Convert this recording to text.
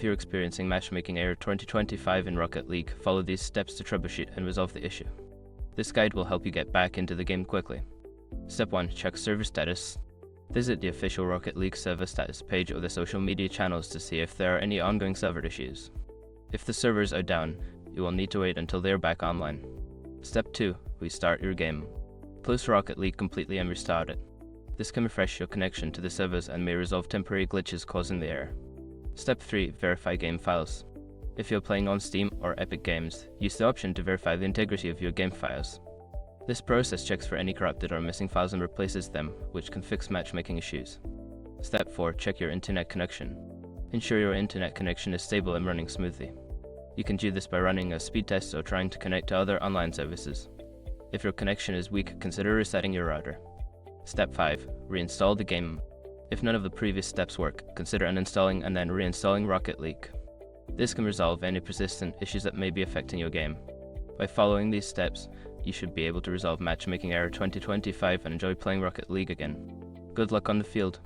you're experiencing Matchmaking Error 2025 in Rocket League, follow these steps to troubleshoot and resolve the issue. This guide will help you get back into the game quickly. Step 1. Check server status. Visit the official Rocket League server status page or the social media channels to see if there are any ongoing server issues. If the servers are down, you will need to wait until they are back online. Step 2. Restart your game. Close Rocket League completely and restart it. This can refresh your connection to the servers and may resolve temporary glitches causing the error. Step 3. Verify game files. If you're playing on Steam or Epic Games, use the option to verify the integrity of your game files. This process checks for any corrupted or missing files and replaces them, which can fix matchmaking issues. Step 4. Check your internet connection. Ensure your internet connection is stable and running smoothly. You can do this by running a speed test or trying to connect to other online services. If your connection is weak, consider resetting your router. Step 5. Reinstall the game. If none of the previous steps work, consider uninstalling and then reinstalling Rocket League. This can resolve any persistent issues that may be affecting your game. By following these steps, you should be able to resolve Matchmaking Error 2025 and enjoy playing Rocket League again. Good luck on the field.